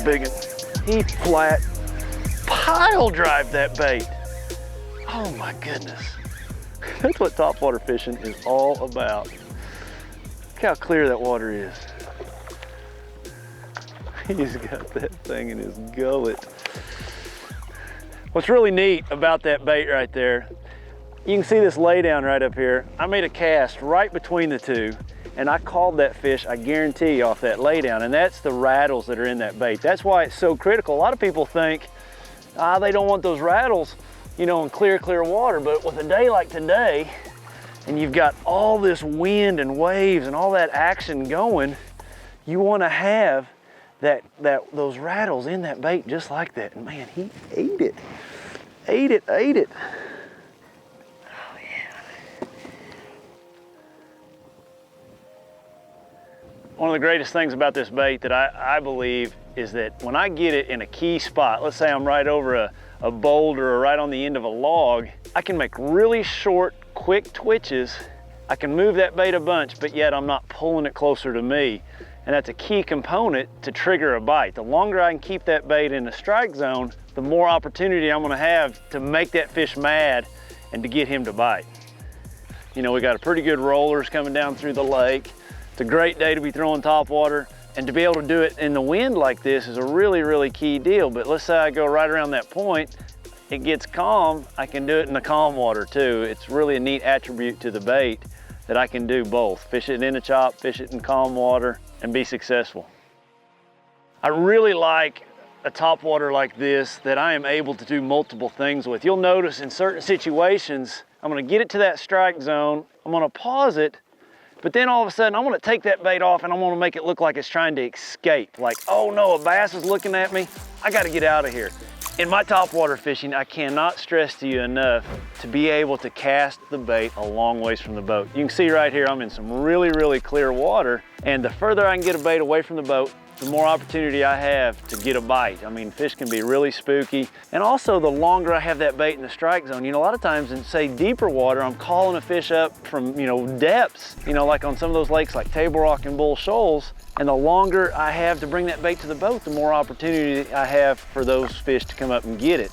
a big one. He flat pile drive that bait. Oh my goodness. That's what topwater fishing is all about. Look how clear that water is. He's got that thing in his gullet. What's really neat about that bait right there, you can see this lay down right up here. I made a cast right between the two, and I called that fish, I guarantee, off that lay down, and that's the rattles that are in that bait. That's why it's so critical. A lot of people think, they don't want those rattles, you know, in clear water, but with a day like today, and you've got all this wind and waves and all that action going, you want to have those rattles in that bait just like that. And man, he ate it. Ate it. Oh yeah. One of the greatest things about this bait that I believe is that when I get it in a key spot, let's say I'm right over a boulder or right on the end of a log, I can make really short, quick twitches. I can move that bait a bunch, but yet I'm not pulling it closer to me. And that's a key component to trigger a bite. The longer I can keep that bait in the strike zone, the more opportunity I'm gonna have to make that fish mad and to get him to bite. You know, we got a pretty good rollers coming down through the lake. It's a great day to be throwing topwater, and to be able to do it in the wind like this is a really key deal. But let's say I go right around that point, it gets calm, I can do it in the calm water too. It's really a neat attribute to the bait that I can do both. Fish it in a chop, fish it in calm water, and be successful. I really like a topwater like this that I am able to do multiple things with. You'll notice in certain situations, I'm gonna get it to that strike zone, I'm gonna pause it, but then all of a sudden I'm gonna take that bait off and I'm gonna make it look like it's trying to escape. Like, oh no, a bass is looking at me, I gotta get out of here. In my topwater fishing, I cannot stress to you enough to be able to cast the bait a long ways from the boat. You can see right here, I'm in some really clear water, and the further I can get a bait away from the boat, the more opportunity I have to get a bite. I mean, fish can be really spooky. And also, the longer I have that bait in the strike zone, you know, a lot of times in, say, deeper water, I'm calling a fish up from, you know, depths, you know, like on some of those lakes like Table Rock and Bull Shoals. And the longer I have to bring that bait to the boat, the more opportunity I have for those fish to come up and get it.